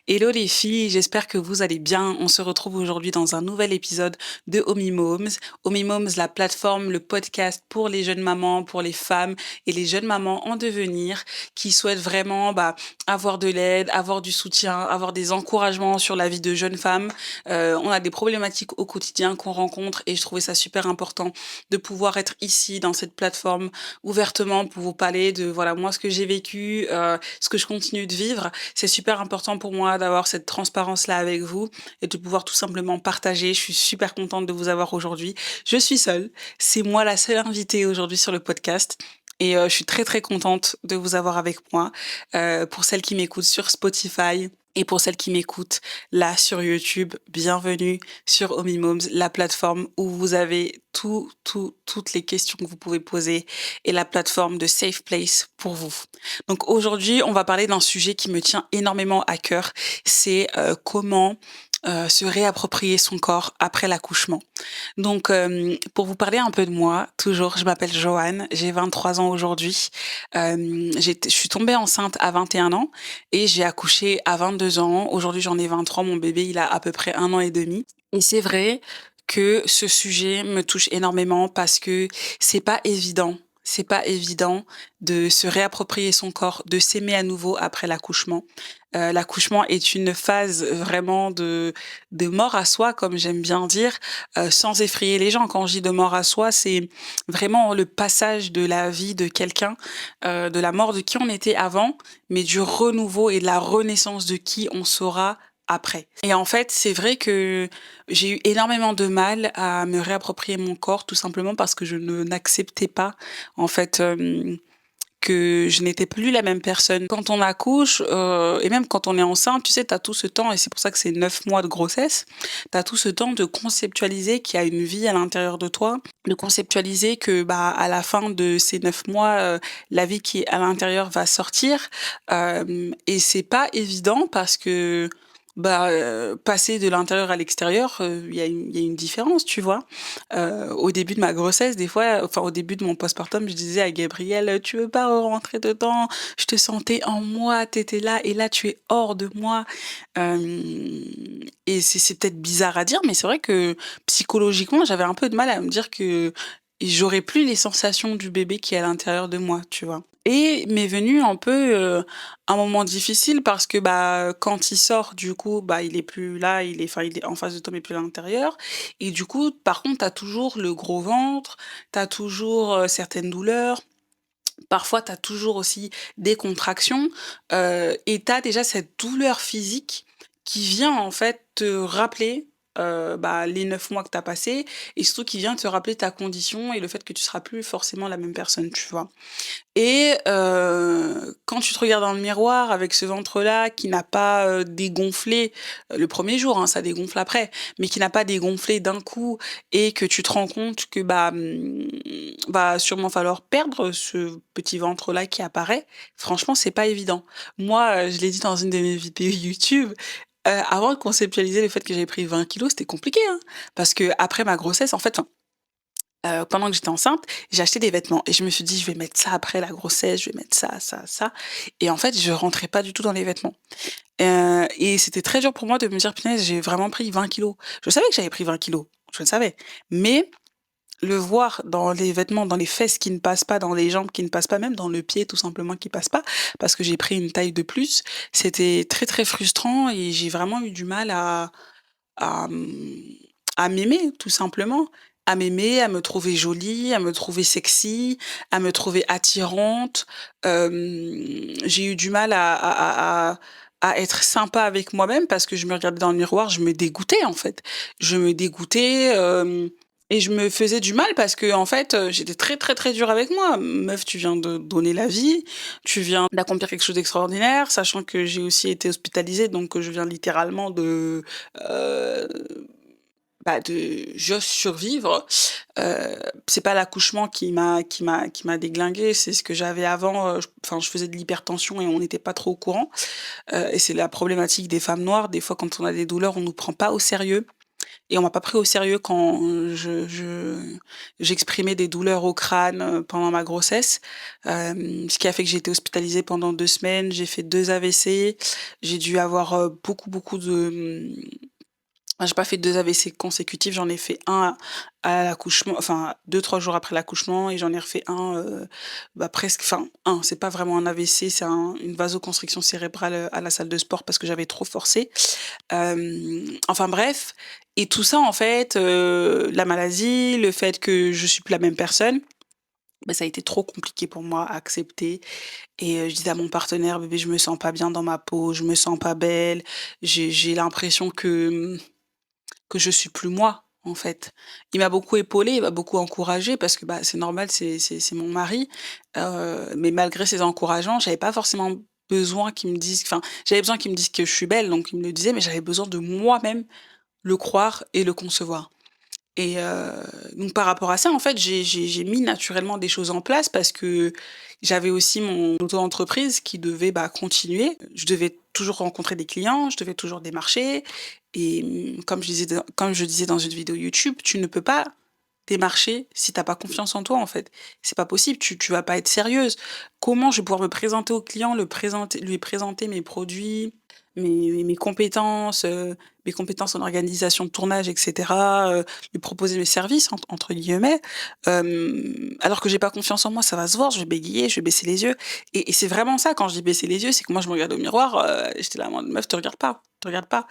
Hello les filles, j'espère que vous allez bien. On se retrouve aujourd'hui dans un nouvel épisode de Omi Moms. Omi Moms, la plateforme, le podcast pour les jeunes mamans, pour les femmes et les jeunes mamans en devenir qui souhaitent vraiment avoir de l'aide, avoir du soutien, avoir des encouragements sur la vie de jeunes femmes. On a des problématiques au quotidien qu'on rencontre et je trouvais ça super important de pouvoir être ici dans cette plateforme ouvertement pour vous parler de voilà moi ce que j'ai vécu, ce que je continue de vivre. C'est super important pour moi d'avoir cette transparence-là avec vous et de pouvoir tout simplement partager. Je suis super contente de vous avoir aujourd'hui. Je suis seule. C'est moi la seule invitée aujourd'hui sur le podcast. Et je suis très très contente de vous avoir avec moi. Pour celles qui m'écoutent sur Spotify et pour celles qui m'écoutent là sur YouTube, bienvenue sur Omi Moms, la plateforme où vous avez toutes les questions que vous pouvez poser et la plateforme de safe place pour vous. Donc aujourd'hui, on va parler d'un sujet qui me tient énormément à cœur. C'est comment se réapproprier son corps après l'accouchement. Donc, pour vous parler un peu de moi, toujours, je m'appelle Joanne, j'ai 23 ans aujourd'hui. Je suis tombée enceinte à 21 ans et j'ai accouché à 22 ans. Aujourd'hui, j'en ai 23. Mon bébé, il a à peu près 1 an et demi. Et c'est vrai que ce sujet me touche énormément parce que c'est pas évident. C'est pas évident de se réapproprier son corps, de s'aimer à nouveau après l'accouchement. L'accouchement est une phase vraiment de mort à soi, comme j'aime bien dire, sans effrayer les gens. Quand je dis de mort à soi, c'est vraiment le passage de la vie de quelqu'un, de la mort de qui on était avant, mais du renouveau et de la renaissance de qui on sera après. Et en fait, c'est vrai que j'ai eu énormément de mal à me réapproprier mon corps, tout simplement parce que je ne n'acceptais pas, en fait, que je n'étais plus la même personne. Quand on accouche, et même quand on est enceinte, tu sais, tu as tout ce temps, et c'est pour ça que c'est 9 mois de grossesse, tu as tout ce temps de conceptualiser qu'il y a une vie à l'intérieur de toi, de conceptualiser que à la fin de ces 9 mois, la vie qui est à l'intérieur va sortir. Et c'est pas évident parce que passer de l'intérieur à l'extérieur, il y a une différence, tu vois? Au début de ma grossesse, des fois, enfin au début de mon postpartum, je disais à Gabriel: «Tu veux pas rentrer dedans? Je te sentais en moi, t'étais là et là tu es hors de moi». Hem et c'est peut-être bizarre à dire, mais c'est vrai que psychologiquement, j'avais un peu de mal à me dire que j'aurais plus les sensations du bébé qui est à l'intérieur de moi, tu vois? Et m'est venu un peu, un moment difficile parce que, quand il sort, du coup, il est plus là, il est en face de toi, mais plus à l'intérieur. Et du coup, par contre, tu as toujours le gros ventre, tu as toujours, certaines douleurs. Parfois, tu as toujours aussi des contractions, et tu as déjà cette douleur physique qui vient, en fait, te rappeler, les 9 mois que tu as passés et surtout qui vient te rappeler ta condition et le fait que tu seras plus forcément la même personne, tu vois? Et quand tu te regardes dans le miroir avec ce ventre-là qui n'a pas, dégonflé, le premier jour, hein, ça dégonfle après, mais qui n'a pas dégonflé d'un coup et que tu te rends compte que, va sûrement falloir perdre ce petit ventre-là qui apparaît, franchement, c'est pas évident. Moi, je l'ai dit dans une de mes vidéos YouTube, avant de conceptualiser le fait que j'avais pris 20 kilos, c'était compliqué, hein, parce que après ma grossesse, en fait, pendant que j'étais enceinte, j'ai acheté des vêtements et je me suis dit: «Je vais mettre ça après la grossesse, je vais mettre ça, ça, ça» et en fait, je rentrais pas du tout dans les vêtements, et c'était très dur pour moi de me dire: «Punaise, j'ai vraiment pris 20 kilos». Je savais que j'avais pris 20 kilos, je le savais, mais le voir dans les vêtements, dans les fesses qui ne passent pas, dans les jambes qui ne passent pas, même dans le pied tout simplement qui passe pas, parce que j'ai pris une taille de plus, c'était très, très frustrant et j'ai vraiment eu du mal à, à m'aimer tout simplement. À m'aimer, à me trouver jolie, à me trouver sexy, à me trouver attirante. J'ai eu du mal à être sympa avec moi-même parce que je me regardais dans le miroir, je me dégoûtais en fait. Je me dégoûtais, et je me faisais du mal parce que en fait, j'étais très, très, très dure avec moi. «Meuf, tu viens de donner la vie, tu viens d'accomplir quelque chose d'extraordinaire», sachant que j'ai aussi été hospitalisée, donc je viens littéralement heu de juste survivre. C'est pas l'accouchement qui m'a déglinguée, c'est ce que j'avais avant, je faisais de l'hypertension et on n'était pas trop au courant, et c'est la problématique des femmes noires. Des fois, quand on a des douleurs, on nous prend pas au sérieux. et on m'a pas pris au sérieux quand j'exprimais des douleurs au crâne, pendant ma grossesse, ce qui a fait que j'ai été hospitalisée pendant 2 semaines. J'ai fait 2 AVC, j'ai dû avoir, beaucoup, beaucoup de, j'ai pas fait 2 AVC consécutifs, j'en ai fait un à l'accouchement, enfin 2-3 jours après l'accouchement, et j'en ai refait un, bah, presque, enfin un, c'est pas vraiment un AVC, c'est une vasoconstriction cérébrale, à la salle de sport parce que j'avais trop forcé. Enfin bref, et tout ça en fait, la maladie, le fait que je suis plus la même personne, bah, ça a été trop compliqué pour moi à accepter, et je disais à mon partenaire: «Bébé, je me sens pas bien dans ma peau, je me sens pas belle, j'ai l'impression que je suis plus moi, en fait». Il m'a beaucoup épaulé, il m'a beaucoup encouragé parce que, bah, c'est normal, c'est mon mari, mais malgré ses encouragements, j'avais pas forcément besoin qu'il me dise, enfin, j'avais besoin qu'il me dise que je suis belle, donc il me le disait, mais j'avais besoin de moi-même le croire et le concevoir, et donc par rapport à ça, en fait, j'ai mis naturellement des choses en place parce que j'avais aussi mon auto-entreprise qui devait, bah, continuer. Je devais toujours rencontrer des clients, je devais toujours démarcher, et comme je disais dans une vidéo YouTube, tu ne peux pas démarcher si t'as pas confiance en toi, en fait. C'est pas possible, tu vas pas être sérieuse. Comment je vais pouvoir me présenter au client, lui présenter mes produits, mes compétences en organisation de tournage et cetera, lui proposer mes «services» entre guillemets, alors que j'ai pas confiance en moi, ça va se voir, je vais bégayer, je vais baisser les yeux, et c'est vraiment ça quand je dis baisser les yeux, c'est que moi je me regarde au miroir, j'étais là en mode: «Meuf, te regarde pas, te regarde pas».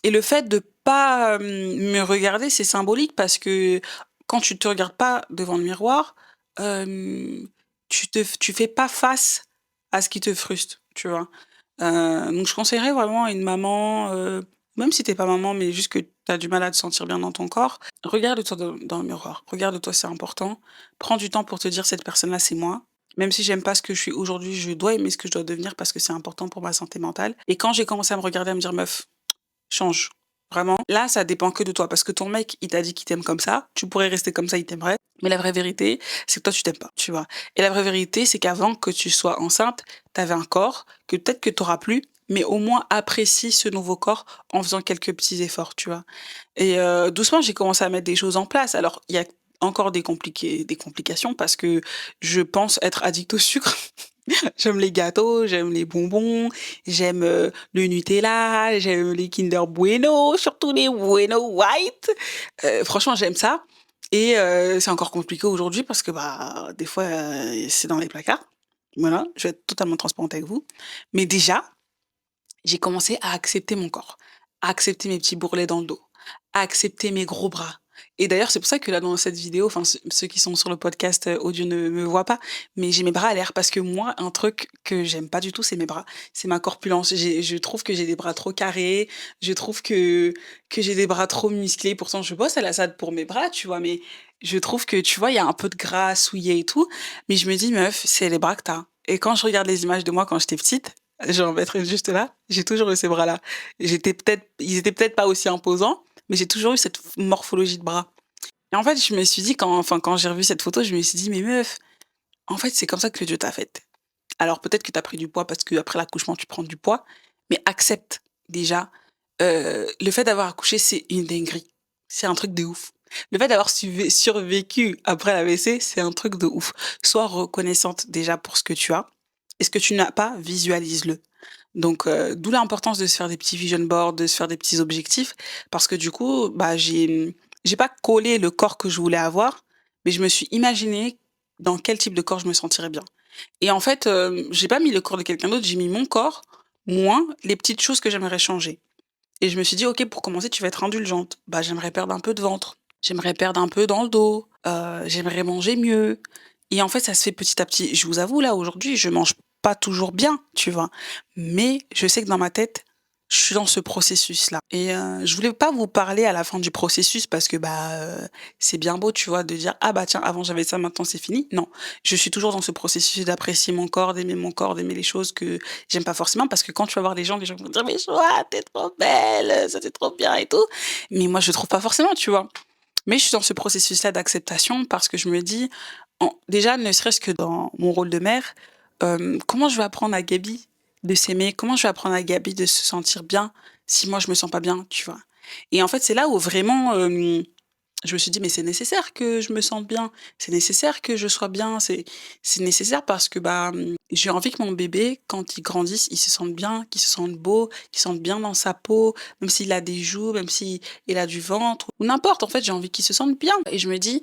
Et le fait de pas, me regarder, c'est symbolique parce que quand tu te regardes pas devant le miroir, hem, tu fais pas face à ce qui te frustre, tu vois? Donc je conseillerais vraiment à une maman, même si t'es pas maman, mais juste que tu as du mal à te sentir bien dans ton corps, regarde-toi dans le miroir. Regarde-toi, c'est important. Prends du temps pour te dire: «Cette personne-là, c'est moi. Même si j'aime pas ce que je suis aujourd'hui, je dois aimer ce que je dois devenir parce que c'est important pour ma santé mentale». Et quand j'ai commencé à me regarder, à me dire: «Meuf, change, vraiment. Là, ça dépend que de toi parce que ton mec, il t'a dit qu'il t'aime comme ça, tu pourrais rester comme ça, il t'aimerait, mais la vraie vérité, c'est que toi, tu t'aimes pas, tu vois? Et la vraie vérité, c'est qu'avant que tu sois enceinte, tu avais un corps que peut-être que tu auras plus, mais au moins apprécie ce nouveau corps en faisant quelques petits efforts, tu vois?» Et doucement, j'ai commencé à mettre des choses en place. Alors, il y a encore des complications parce que je pense être addict au sucre. J'aime les gâteaux, j'aime les bonbons, j'aime, le Nutella, j'aime les Kinder Bueno, surtout les Bueno White. Franchement, j'aime ça, et c'est encore compliqué aujourd'hui parce que, bah, des fois, c'est dans les placards. Voilà, je vais être totalement transparente avec vous. Mais déjà, j'ai commencé à accepter mon corps, à accepter mes petits bourrelets dans le dos, à accepter mes gros bras. Et d'ailleurs, c'est pour ça que là, dans cette vidéo, enfin, ceux qui sont sur le podcast, audio ne me voient pas, mais j'ai mes bras à l'air parce que moi, un truc que j'aime pas du tout, c'est mes bras. C'est ma corpulence. Je trouve que j'ai des bras trop carrés, je trouve que j'ai des bras trop musclés. Pourtant, je bosse à la salle pour mes bras, tu vois, mais je trouve que, tu vois, il y a un peu de gras souillé et tout, mais je me dis: «Meuf, c'est les bras que tu Et quand je regarde les images de moi quand j'étais petite, j'en mettrai juste là. J'ai toujours eu ces bras-là. Ils étaient peut-être pas aussi imposants, mais j'ai toujours eu cette morphologie de bras. Et en fait, je me suis dit quand j'ai revu cette photo, je me suis dit: «Mais meuf, en fait, c'est comme ça que Dieu t'a faite. Alors peut-être que tu as pris du poids parce qu'après l'accouchement, tu prends du poids, mais accepte déjà, le fait d'avoir accouché, c'est une dinguerie. C'est un truc de ouf. Le fait d'avoir survécu après l'AVC, c'est un truc de ouf. Sois reconnaissante déjà pour ce que tu as, et ce que tu n'as pas, visualise-le. Donc d'où l'importance de se faire des petits vision boards, de se faire des petits objectifs, parce que du coup, bah, j'ai pas collé le corps que je voulais avoir, mais je me suis imaginé dans quel type de corps je me sentirais bien. Et en fait, j'ai pas mis le corps de quelqu'un d'autre, j'ai mis mon corps, moins les petites choses que j'aimerais changer. Et je me suis dit: «OK, pour commencer, tu vas être indulgente. Bah, j'aimerais perdre un peu de ventre, j'aimerais perdre un peu dans le dos, j'aimerais manger mieux». Et en fait, ça se fait petit à petit. Je vous avoue, là, aujourd'hui, je mange pas toujours bien, tu vois? Mais je sais que dans ma tête, je suis dans ce processus-là, et je voulais pas vous parler à la fin du processus parce que, bah, c'est bien beau, tu vois, de dire: «Ah bah tiens, avant j'avais ça, maintenant c'est fini». Non, je suis toujours dans ce processus d'apprécier mon corps, d'aimer les choses que j'aime pas forcément, parce que quand tu vas voir les gens vont dire: «Mais Joanne, tu trop belle, ça c'est trop bien et tout». Mais moi je trouve pas forcément, tu vois? Mais je suis dans ce processus-là d'acceptation parce que je me dis, déjà, ne serait-ce que dans mon rôle de mère, comment je vais apprendre à Gaby de s'aimer? Comment je vais apprendre à Gaby de se sentir bien si moi je me sens pas bien, tu vois? Et en fait, c'est là où vraiment, je me suis dit: «Mais c'est nécessaire que je me sente bien, c'est nécessaire que je sois bien, c'est nécessaire parce que, bah, j'ai envie que mon bébé, quand il grandisse, il se sente bien, qu'il se sente beau, qu'il se sente bien dans sa peau, même s'il a des joues, même s'il il a du ventre ou n'importe, en fait, j'ai envie qu'il se sente bien» et je me dis: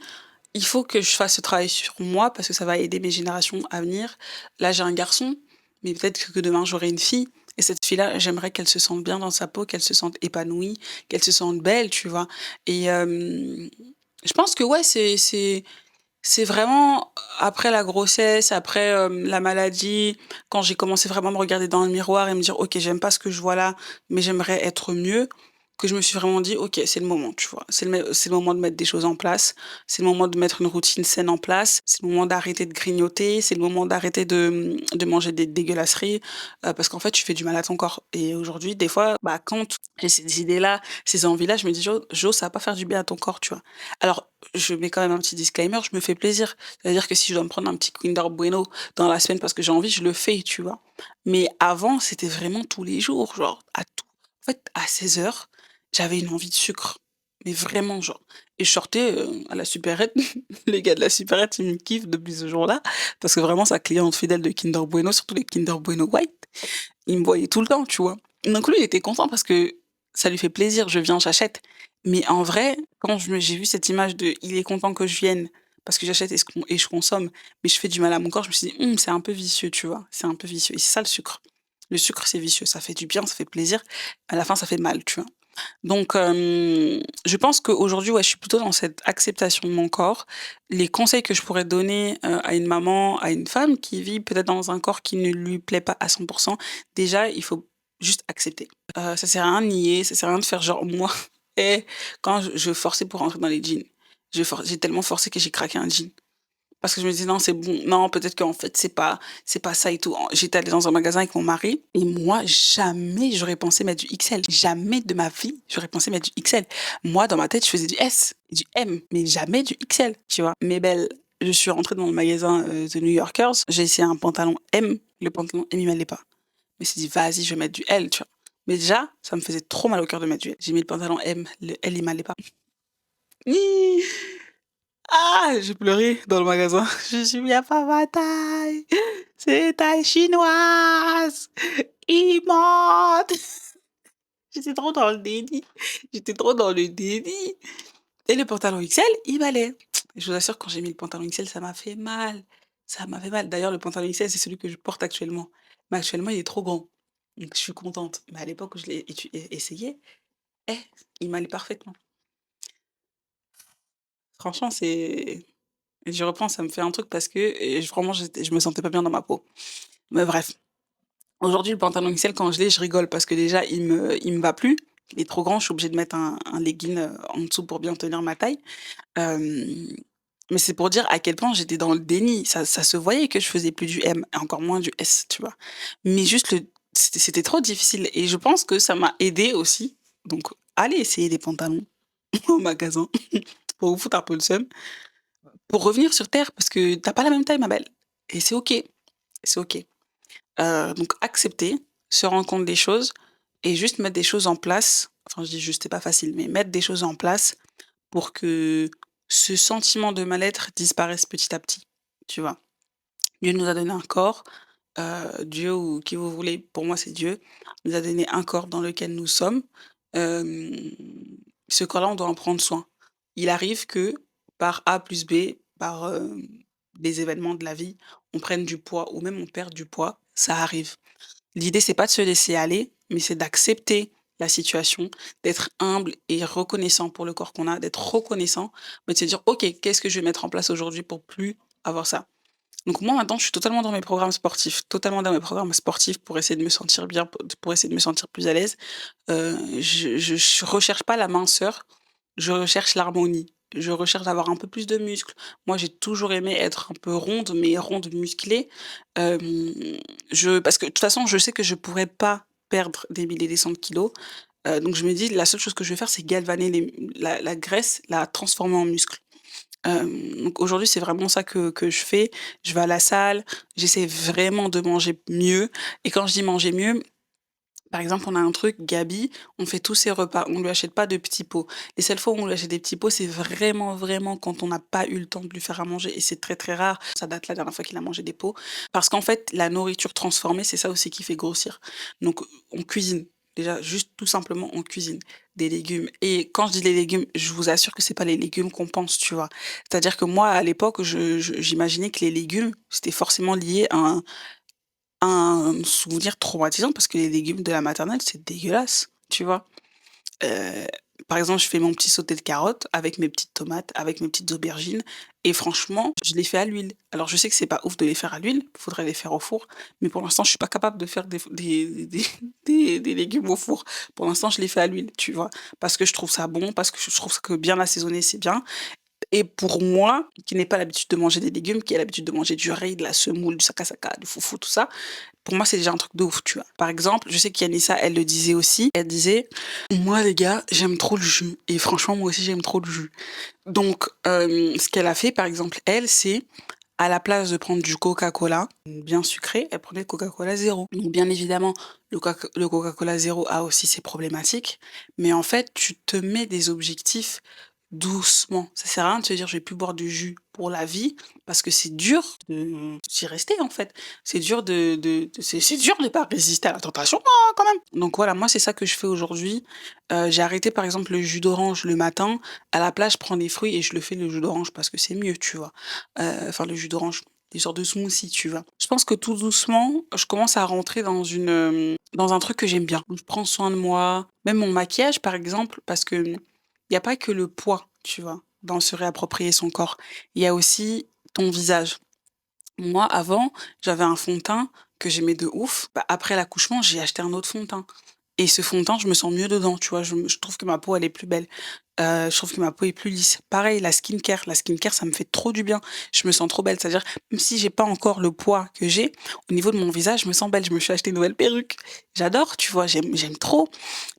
«Il faut que je fasse ce travail sur moi parce que ça va aider mes générations à venir». Là, j'ai un garçon, mais peut-être que demain j'aurai une fille et cette fille-là, j'aimerais qu'elle se sente bien dans sa peau, qu'elle se sente épanouie, qu'elle se sente belle, tu vois? Et je pense que ouais, c'est vraiment après la grossesse, après, la maladie, quand j'ai commencé vraiment à me regarder dans le miroir et me dire: «OK, j'aime pas ce que je vois là, mais j'aimerais être mieux», que je me suis vraiment dit: «OK, c'est le moment», tu vois? C'est le moment de mettre des choses en place, c'est le moment de mettre une routine saine en place, c'est le moment d'arrêter de grignoter, c'est le moment d'arrêter de manger des dégueulasseries, parce qu'en fait, tu fais du mal à ton corps et aujourd'hui, des fois, bah, quand j'ai ces idées-là, ces envies-là, je me dis: Jo, ça va pas faire du bien à ton corps», tu vois? Alors, je mets quand même un petit disclaimer, je me fais plaisir. C'est-à-dire que si je dois me prendre un petit Kinder Bueno dans la semaine parce que j'ai envie, je le fais, tu vois? Mais avant, c'était vraiment tous les jours, genre à tout en fait, à 16 heures, j'avais une envie de sucre, mais vraiment, genre et je sortais, à la supérette. Les gars de la supérette, ils me kiffent depuis ce jour-là parce que vraiment, sa cliente fidèle de Kinder Bueno, surtout les Kinder Bueno White, il me voyait tout le temps, tu vois? Donc lui, il était content parce que ça lui fait plaisir, je viens, j'achète. Mais en vrai, quand j'ai vu cette image de: «Il est content que je vienne parce que j'achète et je consomme, mais je fais du mal à mon corps», je me suis dit: c'est un peu vicieux», tu vois? C'est un peu vicieux et c'est ça le sucre. Le sucre, c'est vicieux, ça fait du bien, ça fait plaisir, à la fin, ça fait mal, tu vois? Donc je pense qu'aujourd'hui, ouais, je suis plutôt dans cette acceptation de mon corps. Les conseils que je pourrais donner, à une maman, à une femme qui vit peut-être dans un corps qui ne lui plaît pas à 100, déjà, il faut juste accepter. Ça sert à rien de nier, ça sert à rien de faire genre moi et quand je forçais pour rentrer dans les jeans, j'ai tellement forcé que j'ai craqué un jean. Parce que je me disais: «Non, c'est bon, non, peut-être qu'en fait, c'est pas ça et tout». J'étais allée dans un magasin avec mon mari et moi, jamais j'aurais pensé mettre du XL. Jamais de ma vie, j'aurais pensé mettre du XL. Moi, dans ma tête, je faisais du S, du M, mais jamais du XL, tu vois? Mais belle, je suis rentrée dans le magasin, de New Yorkers, j'ai essayé un pantalon M, le pantalon M, il m'allait pas. Je me suis dit: «Vas-y, je vais mettre du L», tu vois? Mais déjà, ça me faisait trop mal au cœur de mettre du L. J'ai mis le pantalon M, le L, il m'allait pas. Hi! Ah! J'ai pleuré dans le magasin. Je me suis mis: «Il y a pas ma taille, c'est taille chinoise, ils mentent!» J'étais trop dans le déni, j'étais trop dans le déni et le pantalon XL, il m'allait. Je vous assure, quand j'ai mis le pantalon XL, ça m'a fait mal. Ça m'a fait mal. D'ailleurs, le pantalon XL, c'est celui que je porte actuellement. Mais actuellement, il est trop grand. Donc je suis contente. Mais à l'époque où je l'ai essayé, eh, il m'allait parfaitement. Franchement, c'est et j'y repense, ça me fait un truc parce que, vraiment je me sentais pas bien dans ma peau. Mais bref, aujourd'hui le pantalon XL quand je l'ai, je rigole parce que déjà il me va plus. Il est trop grand, je suis obligée de mettre un legging, en dessous pour bien tenir ma taille. Hem, mais c'est pour dire à quel point j'étais dans le déni. Ça se voyait que je faisais plus du M et encore moins du S, tu vois? Mais juste c'était trop difficile et je pense que ça m'a aidée aussi. Donc allez essayer des pantalons au magasin pour vous foutre un peu le seum. Pour revenir sur terre, parce que tu pas la même taille, ma belle et c'est OK. Donc accepter, se rendre compte des choses et juste mettre des choses en place. Enfin, je dis juste, c'est pas facile, mais mettre des choses en place pour que ce sentiment de mal-être disparaisse petit à petit, tu vois? Dieu nous a donné un corps, Dieu ou qui vous voulez, pour moi, c'est Dieu, nous a donné un corps dans lequel nous sommes. Hem, Ce corps-là, on doit en prendre soin. Il arrive que par A plus B, par, des événements de la vie, on prenne du poids ou même on perde du poids, ça arrive. L'idée, c'est pas de se laisser aller, mais c'est d'accepter la situation, d'être humble et reconnaissant pour le corps qu'on a, d'être reconnaissant, mais de se dire: «OK, qu'est-ce que je vais mettre en place aujourd'hui pour plus avoir ça?» Donc moi, maintenant, je suis totalement dans mes programmes sportifs, totalement dans mes programmes sportifs pour essayer de me sentir bien, pour essayer de me sentir plus à l'aise. Je recherche pas la minceur, je recherche l'harmonie. Je recherche d'avoir un peu plus de muscles. Moi, j'ai toujours aimé être un peu ronde, mais ronde musclée. Hem, je parce que de toute façon, je sais que je pourrais pas perdre des milliers, des cents de kilos. Donc je me dis: «La seule chose que je vais faire, c'est galvaner la graisse, la transformer en muscle». Donc aujourd'hui, c'est vraiment ça que je fais. Je vais à la salle, j'essaie vraiment de manger mieux et quand je dis manger mieux, Par exemple, on a un truc, Gabi, on fait tous ses repas, on lui achète pas de petits pots. Les seules fois où on lui achète des petits pots, c'est vraiment, vraiment quand on n'a pas eu le temps de lui faire à manger et c'est très, très rare. Ça date la dernière fois qu'il a mangé des pots. Parce qu'en fait, la nourriture transformée, c'est ça aussi qui fait grossir. Donc, on cuisine. Déjà, juste tout simplement, on cuisine des légumes. Et quand je dis les légumes, je vous assure que c'est pas les légumes qu'on pense, tu vois. C'est-à-dire que moi, à l'époque, j'imaginais que les légumes, c'était forcément lié à un souvenir traumatisant parce que les légumes de la maternelle, c'est dégueulasse, tu vois? Heu, Par exemple, je fais mon petit sauté de carottes avec mes petites tomates, avec mes petites aubergines et franchement, je les fais à l'huile. Alors je sais que c'est pas ouf de les faire à l'huile, il faudrait les faire au four, mais pour l'instant, je suis pas capable de faire des légumes au four. Pour l'instant, je les fais à l'huile, tu vois? Parce que je trouve ça bon, parce que je trouve que bien assaisonné, c'est bien et pour moi, qui n'ai pas l'habitude de manger des légumes, qui a l'habitude de manger du riz, de la semoule, du sakasaka, du foufou, tout ça, pour moi, c'est déjà un truc de ouf, tu vois? Par exemple, je sais qu'Yanissa, elle le disait aussi, elle disait: «Moi les gars, j'aime trop le jus et franchement moi aussi j'aime trop le jus». Donc ce qu'elle a fait par exemple elle, c'est à la place de prendre du Coca-Cola, bien sucré, elle prenait le Coca-Cola zéro. Donc bien évidemment, le Coca-Cola zéro a aussi ses problématiques, mais en fait, tu te mets des objectifs doucement. Ça sert à rien de se dire: «Je vais plus boire du jus pour la vie», parce que c'est dur d'y rester, en fait. C'est dur c'est dur de pas résister à la tentation, quand même. Donc voilà, moi, c'est ça que je fais aujourd'hui. J'ai arrêté, par exemple, le jus d'orange le matin. À la place, je prends des fruits et je le fais le jus d'orange parce que c'est mieux, tu vois? Enfin le jus d'orange, des sortes de smoothie, tu vois? Je pense que tout doucement, je commence à rentrer dans un truc que j'aime bien, où je prends soin de moi, même mon maquillage, par exemple, parce que, il y a pas que le poids, tu vois? Dans se réapproprier son corps. Il y a aussi ton visage. Moi, avant, j'avais un fond de teint que j'aimais de ouf. Bah, après l'accouchement, j'ai acheté un autre fond de teint et ce fond de teint, je me sens mieux dedans, tu vois? Je trouve que ma peau, elle est plus belle. Je trouve que ma peau est plus lisse. Pareil, la skincare, ça me fait trop du bien. Je me sens trop belle. C'est-à-dire, même si j'ai pas encore le poids que j'ai, au niveau de mon visage, je me sens belle. Je me suis acheté une nouvelle perruque. J'adore, tu vois? J'aime trop.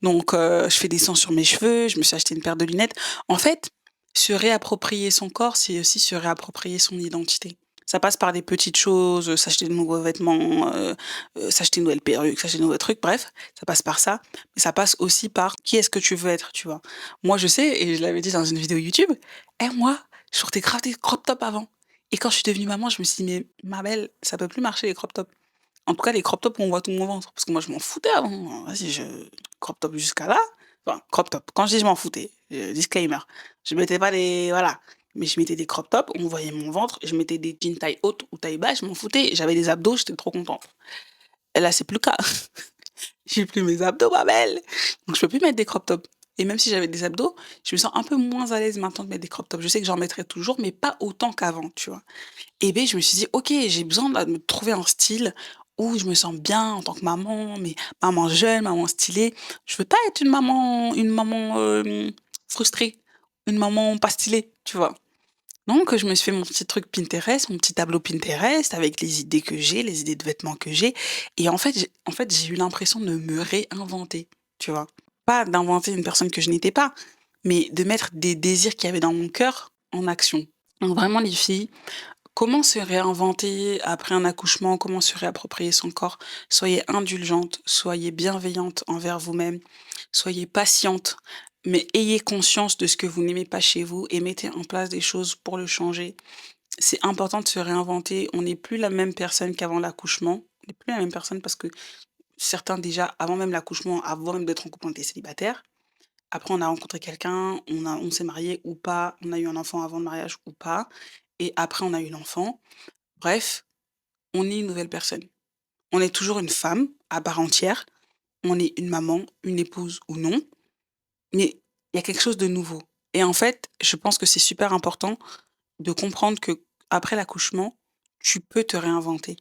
Donc je fais des soins sur mes cheveux, je me suis acheté une paire de lunettes. En fait, se réapproprier son corps, c'est aussi se réapproprier son identité. Ça passe par des petites choses, s'acheter de nouveaux vêtements, s'acheter une nouvelle perruque, s'acheter de nouveaux trucs, bref, ça passe par ça. Mais ça passe aussi par qui est-ce que tu veux être, tu vois? Moi, je sais et je l'avais dit dans une vidéo YouTube: «Eh moi, je portais grave des crop tops avant et quand je suis devenue maman, je me suis dit: "Mais ma belle, ça peut plus marcher les crop tops"». En tout cas, les crop tops où on voit tout mon ventre, parce que moi je m'en foutais avant, hein. Vas-y, je crop top jusqu'à là, enfin crop top. Quand je dis je m'en foutais, disclaimer, je mettais pas des voilà, mais je mettais des crop tops, on voyait mon ventre, je mettais des jeans taille haute ou taille basse, je m'en foutais, j'avais des abdos, j'étais trop contente. Et là, c'est plus le cas. J'ai plus mes abdos, ma belle, donc je peux plus mettre des crop tops et même si j'avais des abdos, je me sens un peu moins à l'aise maintenant de mettre des crop tops. Je sais que j'en mettrai toujours, mais pas autant qu'avant, tu vois? Et beh, je me suis dit: «OK, j'ai besoin là de me trouver un style où je me sens bien en tant que maman, mais maman jeune, maman stylée». Je veux pas être une maman, frustrée, une maman pas stylée, tu vois? Donc je me suis fait mon petit truc Pinterest, mon petit tableau Pinterest avec les idées que j'ai, les idées de vêtements que j'ai et en fait, j'ai eu l'impression de me réinventer, tu vois? Pas d'inventer une personne que je n'étais pas, mais de mettre des désirs qu'il y avait dans mon cœur en action. Donc vraiment les filles, comment se réinventer après un accouchement? Comment se réapproprier son corps? Soyez indulgente, soyez bienveillante envers vous-même, soyez patiente, mais ayez conscience de ce que vous n'aimez pas chez vous et mettez en place des choses pour le changer. C'est important de se réinventer. On n'est plus la même personne qu'avant l'accouchement. On n'est plus la même personne parce que certains déjà, avant même l'accouchement, avant même d'être en couple, on était célibataires. Après, on a rencontré quelqu'un, on s'est marié ou pas, on a eu un enfant avant le mariage ou pas, et après on a eu l'enfant. Bref, on est une nouvelle personne. On est toujours une femme à part entière. On est une maman, une épouse ou non, mais il y a quelque chose de nouveau. Et en fait, je pense que c'est super important de comprendre que après l'accouchement, tu peux te réinventer.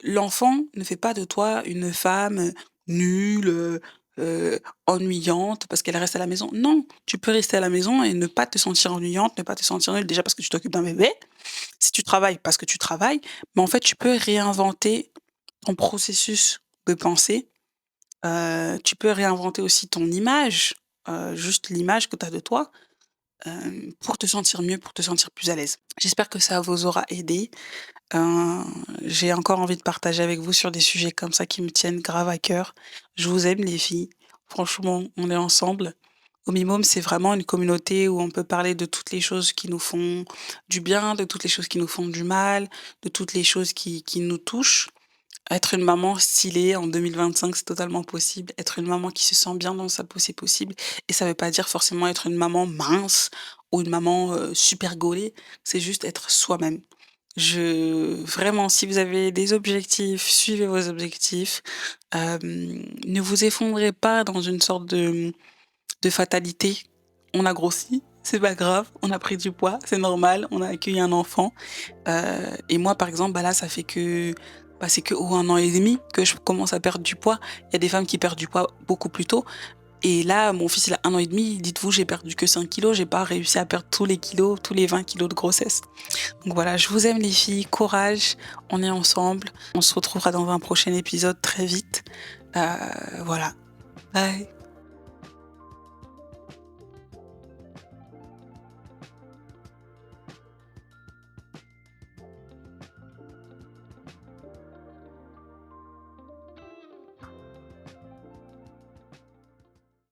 L'enfant ne fait pas de toi une femme, nulle, ennuyante parce qu'elle reste à la maison. Non, tu peux rester à la maison et ne pas te sentir ennuyante, ne pas te sentir nulle déjà parce que tu t'occupes d'un bébé. Si tu travailles, parce que tu travailles, mais en fait, tu peux réinventer ton processus de pensée. Tu peux réinventer aussi ton image, juste l'image que tu as de toi. pour te sentir mieux, pour te sentir plus à l'aise. J'espère que ça vous aura aidé. Heu, j'ai encore envie de partager avec vous sur des sujets comme ça qui me tiennent grave à cœur. Je vous aime les filles. Franchement, on est ensemble. Au minimum, c'est vraiment une communauté où on peut parler de toutes les choses qui nous font du bien, de toutes les choses qui nous font du mal, de toutes les choses qui nous touchent. Être une maman stylée en 2025, c'est totalement possible. Être une maman qui se sent bien dans sa peau, c'est possible. Et ça veut pas dire forcément être une maman mince ou une maman, super gaulée. C'est juste être soi-même. Vraiment, si vous avez des objectifs, suivez vos objectifs. Ne vous effondrez pas dans une sorte de fatalité. On a grossi, c'est pas grave, on a pris du poids, c'est normal, on a accueilli un enfant. Et moi, par exemple, bah, là, ça fait que, bah, c'est que 1 an et demi que je commence à perdre du poids. Il y a des femmes qui perdent du poids beaucoup plus tôt. Et là, mon fils, il a 1 an et demi. Dites-vous, j'ai perdu que 5 kilos. J'ai pas réussi à perdre tous les kilos, tous les 20 kilos de grossesse. Donc voilà, je vous aime les filles, courage, on est ensemble. On se retrouvera dans un prochain épisode très vite. Voilà. Bye.